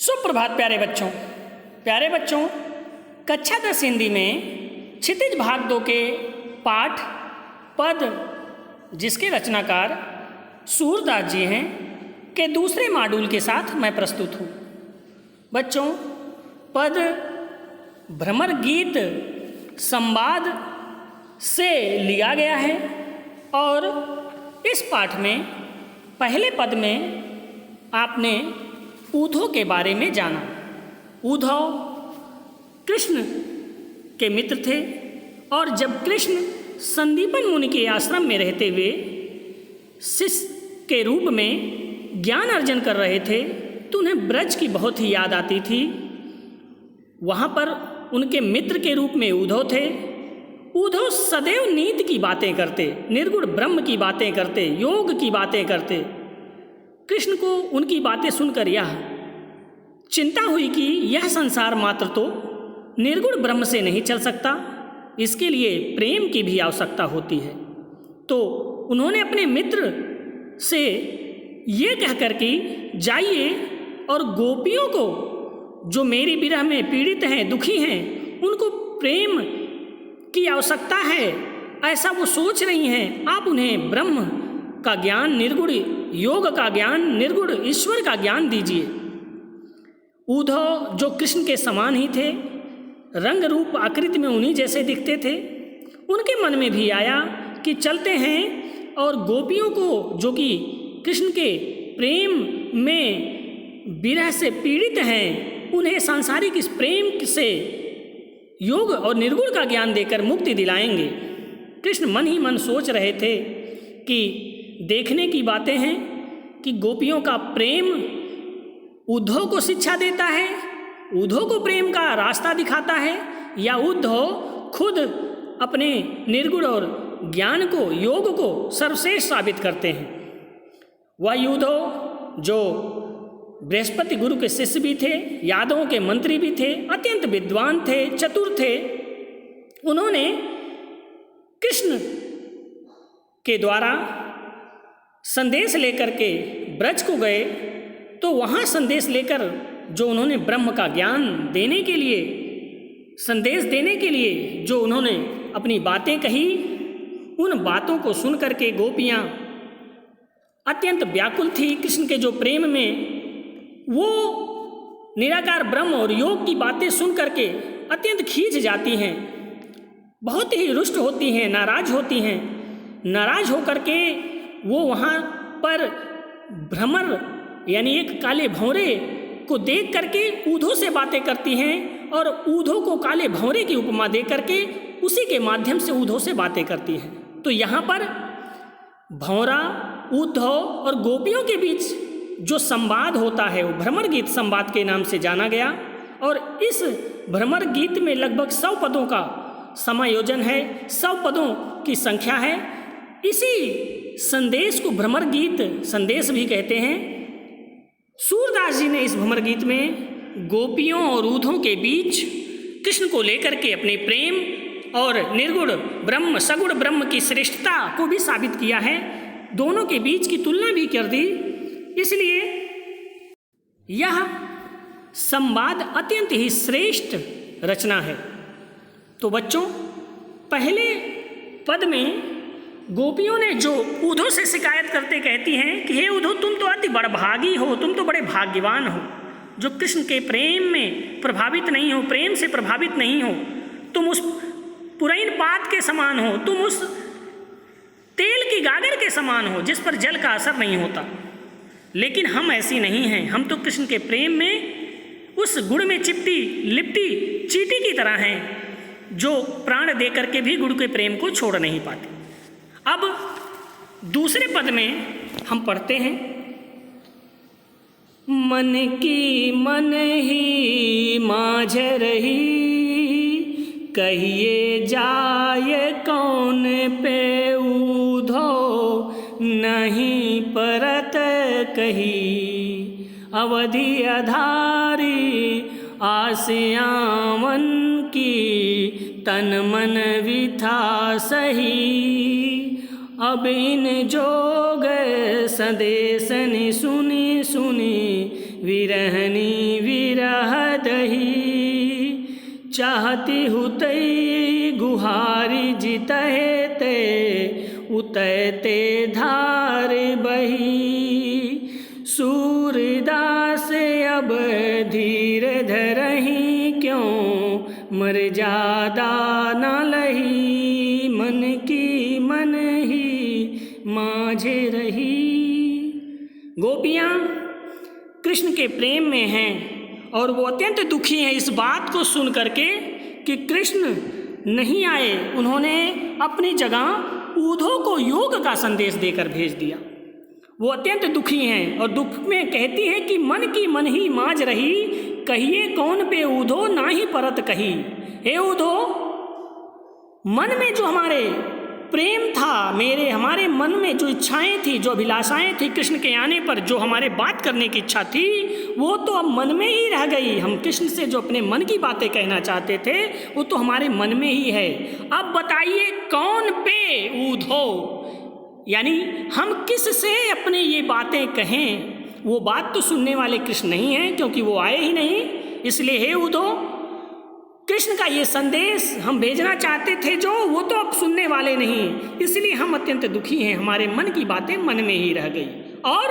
सुप्रभात प्यारे बच्चों, कक्षा 10 हिंदी में क्षितिज भाग 2 के पाठ पद जिसके रचनाकार सूरदास जी हैं के दूसरे मॉड्यूल के साथ मैं प्रस्तुत हूँ। बच्चों, पद भ्रमर गीत संवाद से लिया गया है और इस पाठ में पहले पद में आपने उद्धव के बारे में जाना। उद्धव कृष्ण के मित्र थे और जब कृष्ण संदीपन मुनि के आश्रम में रहते हुए शिष्य के रूप में ज्ञान अर्जन कर रहे थे तो उन्हें ब्रज की बहुत ही याद आती थी। वहाँ पर उनके मित्र के रूप में उद्धव थे। उद्धव सदैव नीति की बातें करते, निर्गुण ब्रह्म की बातें करते, योग की बातें करते। कृष्ण को उनकी बातें सुनकर यह चिंता हुई कि यह संसार मात्र तो निर्गुण ब्रह्म से नहीं चल सकता, इसके लिए प्रेम की भी आवश्यकता होती है। तो उन्होंने अपने मित्र से ये कहकर कि जाइए और गोपियों को जो मेरी विरह में पीड़ित हैं, दुखी हैं, उनको प्रेम की आवश्यकता है, ऐसा वो सोच रही हैं, आप उन्हें ब्रह्म का ज्ञान, निर्गुण योग का ज्ञान, निर्गुण ईश्वर का ज्ञान दीजिए। उद्धव जो कृष्ण के समान ही थे, रंग रूप आकृति में उन्हीं जैसे दिखते थे, उनके मन में भी आया कि चलते हैं और गोपियों को जो कि कृष्ण के प्रेम में विरह से पीड़ित हैं, उन्हें सांसारिक इस प्रेम से योग और निर्गुण का ज्ञान देकर मुक्ति दिलाएंगे। कृष्ण मन ही मन सोच रहे थे कि देखने की बातें हैं कि गोपियों का प्रेम उद्धव को शिक्षा देता है, उद्धव को प्रेम का रास्ता दिखाता है, या उद्धव खुद अपने निर्गुण और ज्ञान को, योग को सर्वश्रेष्ठ साबित करते हैं। वह उद्धव जो बृहस्पति गुरु के शिष्य भी थे, यादवों के मंत्री भी थे, अत्यंत विद्वान थे, चतुर थे, उन्होंने कृष्ण के द्वारा संदेश लेकर के ब्रज को गए। तो वहाँ संदेश लेकर जो उन्होंने ब्रह्म का ज्ञान देने के लिए, संदेश देने के लिए जो उन्होंने अपनी बातें कही, उन बातों को सुन करके गोपियाँ अत्यंत व्याकुल थी कृष्ण के जो प्रेम में। वो निराकार ब्रह्म और योग की बातें सुन करके अत्यंत खींच जाती हैं, बहुत ही रुष्ट होती हैं, नाराज होती हैं। नाराज होकर के वो वहाँ पर भ्रमर यानी एक काले भंवरे को देख करके उद्धव से बातें करती हैं और उद्धव को काले भंवरे की उपमा दे करके उसी के माध्यम से उद्धव से बातें करती हैं। तो यहाँ पर भंवरा, उद्धव और गोपियों के बीच जो संवाद होता है वो भ्रमर गीत संवाद के नाम से जाना गया। और इस भ्रमर गीत में लगभग 100 पदों का समायोजन है, 100 पदों की संख्या है। इसी संदेश को भ्रमर गीत संदेश भी कहते हैं। सूरदास जी ने इस भ्रमर गीत में गोपियों और उद्धव के बीच कृष्ण को लेकर के अपने प्रेम और निर्गुण ब्रह्म, सगुण ब्रह्म की श्रेष्ठता को भी साबित किया है। दोनों के बीच की तुलना भी कर दी। इसलिए यह संवाद अत्यंत ही श्रेष्ठ रचना है। तो बच्चों, पहले पद में गोपियों ने जो उद्धव से शिकायत करते कहती हैं कि हे उद्धव, तुम तो अति बड़भागी हो, तुम तो बड़े भाग्यवान हो जो कृष्ण के प्रेम में प्रभावित नहीं हो, प्रेम से प्रभावित नहीं हो। तुम उस पुरैन पात के समान हो, तुम उस तेल की गागर के समान हो जिस पर जल का असर नहीं होता। लेकिन हम ऐसी नहीं हैं, हम तो कृष्ण के प्रेम में उस गुड़ में लिपटी चींटी की तरह हैं जो प्राण दे करके भी गुड़ के प्रेम को छोड़ नहीं पाते। अब दूसरे पद में हम पढ़ते हैं, मन की मन ही माझ रही, कहिए जाए कौन पे उद्धव, नहीं परत कही, अवधि अधारी आसियावन की, तन मन विथा सही, अब इन जोग संदेशनि सुनी सुनी, विरहनी दही, चाहती हुतई गुहारी जितहे ते, उतरते धार बही। सूरदास अब धीर धरही, क्यों मर्यादा न लही, मन की मन ही माझे रही। गोपियाँ कृष्ण के प्रेम में हैं और वो अत्यंत दुखी हैं इस बात को सुन करके कि कृष्ण नहीं आए। उन्होंने अपनी जगह ऊधो को योग का संदेश देकर भेज दिया। वो अत्यंत दुखी हैं और दुख में कहती हैं कि मन की मन ही माज रही, कहिए कौन पे ऊधो ना ही परत कही। हे ऊधो, मन में जो हमारे प्रेम था, हमारे मन में जो इच्छाएं थी, जो अभिलाषाएं थी, कृष्ण के आने पर जो हमारे बात करने की इच्छा थी, वो तो अब मन में ही रह गई। हम कृष्ण से जो अपने मन की बातें कहना चाहते थे वो तो हमारे मन में ही है। अब बताइए कौन पे ऊधो, यानी हम किस से अपने ये बातें कहें। वो बात तो सुनने वाले कृष्ण नहीं हैं क्योंकि वो आए ही नहीं। इसलिए हे ऊधो, कृष्ण का ये संदेश हम भेजना चाहते थे जो, वो तो अब सुनने वाले नहीं, इसलिए हम अत्यंत दुखी हैं। हमारे मन की बातें मन में ही रह गई। और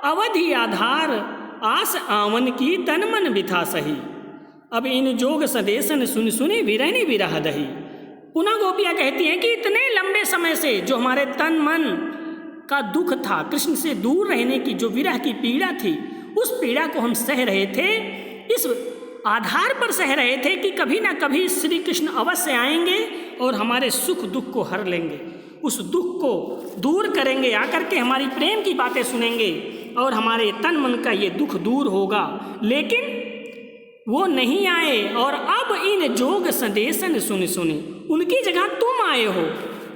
अवधि आधार आस आवन की तन मन बिथा सही, अब इन जोग संदेशन सुन सुनी विरहनी विरह दही। पुनः गोपियाँ कहती हैं कि इतने लंबे समय से जो हमारे तन मन का दुख था, कृष्ण से दूर रहने की जो विरह की पीड़ा थी, उस पीड़ा को हम सह रहे थे, इस आधार पर सह रहे थे कि कभी ना कभी श्री कृष्ण अवश्य आएंगे और हमारे सुख दुख को हर लेंगे, उस दुख को दूर करेंगे, आकर के हमारी प्रेम की बातें सुनेंगे और हमारे तन मन का ये दुख दूर होगा। लेकिन वो नहीं आए और अब इन जोग संदेशन सुन सुनी उनकी जगह तुम आए हो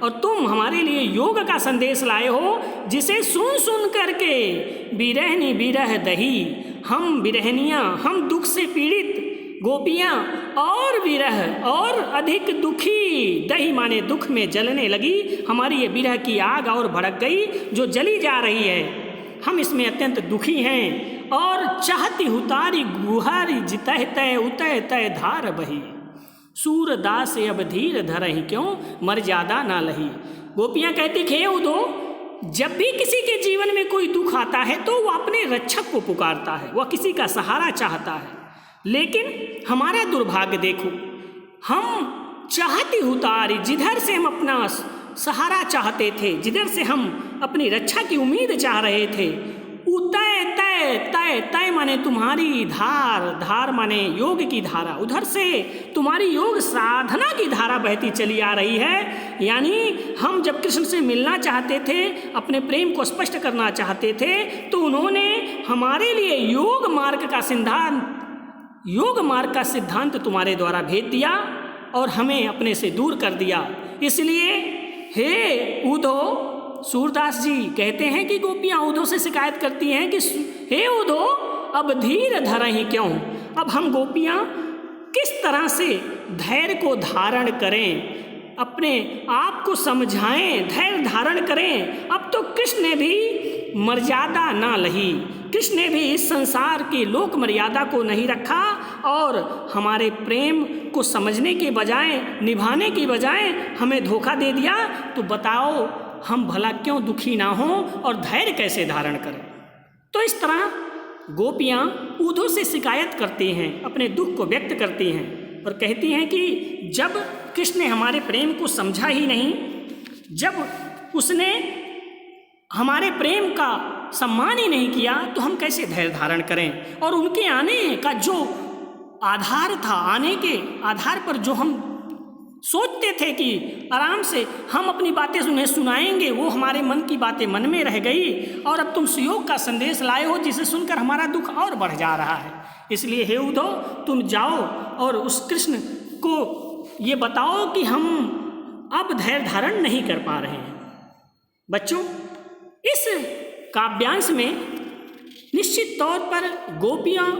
और तुम हमारे लिए योग का संदेश लाए हो, जिसे सुन सुन करके बिरहनी बिरह दही, हम बिरहनियाँ, हम दुख से पीड़ित गोपियाँ और विरह और अधिक दुखी, दही माने दुख में जलने लगी। हमारी ये विरह की आग और भड़क गई जो जली जा रही है। हम इसमें अत्यंत दुखी हैं और चाहती हुतारी गुहारी जितह तय उतय तय धार बही। सूरदास अब धीर धरहि, क्यों मर्यादा ना लही। गोपियाँ कहती खे ऊधो, जब भी किसी के जीवन में कोई दुख आता है तो वह अपने रक्षक को पुकारता है, वह किसी का सहारा चाहता है। लेकिन हमारा दुर्भाग्य देखो, हम चाहती हुतारी, जिधर से हम अपना सहारा चाहते थे, जिधर से हम अपनी रक्षा की उम्मीद चाह रहे थे, उतय तय तय तय माने तुम्हारी धार, धार माने योग की धारा, उधर से तुम्हारी योग साधना की धारा बहती चली आ रही है। यानी हम जब कृष्ण से मिलना चाहते थे, अपने प्रेम को स्पष्ट करना चाहते थे, तो उन्होंने हमारे लिए योग मार्ग का सिद्धांत तुम्हारे द्वारा भेज दिया और हमें अपने से दूर कर दिया। इसलिए हे ऊधो, सूरदास जी कहते हैं कि गोपियाँ ऊधो से शिकायत करती हैं कि हे ऊधो, अब धीर धरहि क्यों। अब हम गोपियाँ किस तरह से धैर्य को धारण करें, अपने आप को समझाएं, धैर्य धारण करें। अब तो कृष्ण ने भी मर्यादा ना लही, कृष्ण ने भी इस संसार की लोक मर्यादा को नहीं रखा और हमारे प्रेम को समझने के बजाय, निभाने की बजाय हमें धोखा दे दिया। तो बताओ हम भला क्यों दुखी ना हों और धैर्य कैसे धारण करें। तो इस तरह गोपियाँ ऊधो से शिकायत करती हैं, अपने दुख को व्यक्त करती हैं और कहती हैं कि जब कृष्ण ने हमारे प्रेम को समझा ही नहीं, जब उसने हमारे प्रेम का सम्मान ही नहीं किया, तो हम कैसे धैर्य धारण करें। और उनके आने का जो आधार था, आने के आधार पर जो हम सोचते थे कि आराम से हम अपनी बातें उन्हें सुनाएंगे, वो हमारे मन की बातें मन में रह गई और अब तुम सुयोग का संदेश लाए हो जिसे सुनकर हमारा दुख और बढ़ जा रहा है। इसलिए हे ऊधो, तुम जाओ और उस कृष्ण को ये बताओ कि हम अब धैर्य धारण नहीं कर पा रहे हैं। बच्चों, इस काव्यांश में निश्चित तौर पर गोपियाँ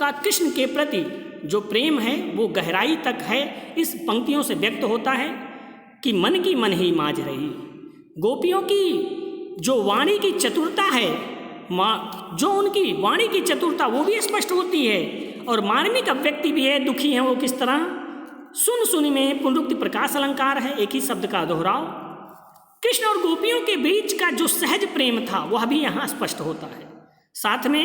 का कृष्ण के प्रति जो प्रेम है वो गहराई तक है। इस पंक्तियों से व्यक्त होता है कि मन की मन ही माज रही। गोपियों की जो वाणी की चतुरता है, जो उनकी वाणी की चतुरता वो भी स्पष्ट होती है और मार्मिक अभिव्यक्ति भी है। दुखी हैं वो किस तरह? सुन सुनी में पुनरुक्ति प्रकाश अलंकार है, एक ही शब्द का दोहराव। कृष्ण और गोपियों के बीच का जो सहज प्रेम था वह भी यहाँ स्पष्ट होता है। साथ में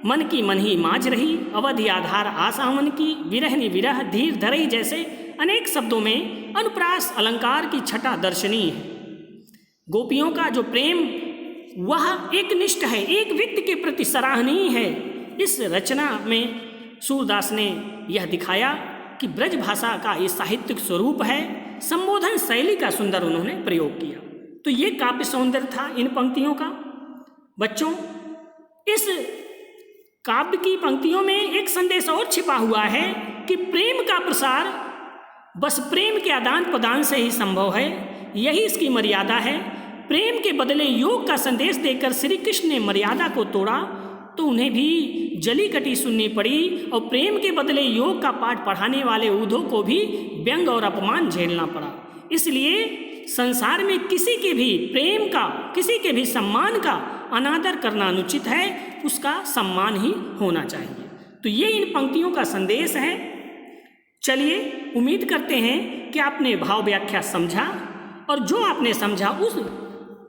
मन की मन ही माज रही, अवधि आधार आशा मन की, विरहनि विरह धीर धरई जैसे अनेक शब्दों में अनुप्रास अलंकार की छटा दर्शनीय है। गोपियों का जो प्रेम वह एक निष्ठ है, एक व्यक्ति के प्रति सराहनीय है। इस रचना में सूरदास ने यह दिखाया कि ब्रज भाषा का ये साहित्यिक स्वरूप है। संबोधन शैली का सुंदर उन्होंने प्रयोग किया। तो ये काव्य सौंदर्य था इन पंक्तियों का। बच्चों, इस काव्य की पंक्तियों में एक संदेश और छिपा हुआ है कि प्रेम का प्रसार बस प्रेम के आदान प्रदान से ही संभव है, यही इसकी मर्यादा है। प्रेम के बदले योग का संदेश देकर श्री कृष्ण ने मर्यादा को तोड़ा तो उन्हें भी जली कटी सुननी पड़ी, और प्रेम के बदले योग का पाठ पढ़ाने वाले उद्धव को भी व्यंग और अपमान झेलना पड़ा। इसलिए संसार में किसी के भी प्रेम का, किसी के भी सम्मान का अनादर करना अनुचित है, उसका सम्मान ही होना चाहिए। तो ये इन पंक्तियों का संदेश है। चलिए, उम्मीद करते हैं कि आपने भाव व्याख्या समझा, और जो आपने समझा उस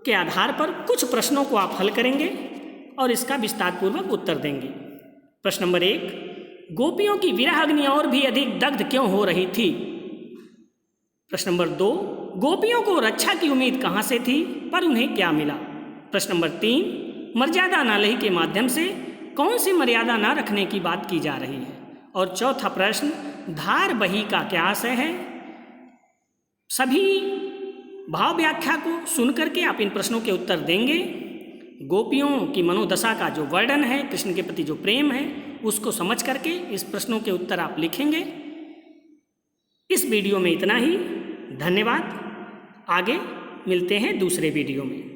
के आधार पर कुछ प्रश्नों को आप हल करेंगे और इसका विस्तारपूर्वक उत्तर देंगे। प्रश्न नंबर 1, गोपियों की विरह अग्नि और भी अधिक दग्ध क्यों हो रही थी? प्रश्न नंबर 2, गोपियों को रक्षा की उम्मीद कहाँ से थी पर उन्हें क्या मिला? प्रश्न नंबर 3, मर्यादा नालही के माध्यम से कौन सी मर्यादा न रखने की बात की जा रही है? और चौथा प्रश्न, धार बही का क्या आशय है? सभी भाव व्याख्या को सुन करके आप इन प्रश्नों के उत्तर देंगे। गोपियों की मनोदशा का जो वर्णन है, कृष्ण के प्रति जो प्रेम है, उसको समझ करके इस प्रश्नों के उत्तर आप लिखेंगे। इस वीडियो में इतना ही। धन्यवाद। आगे मिलते हैं दूसरे वीडियो में।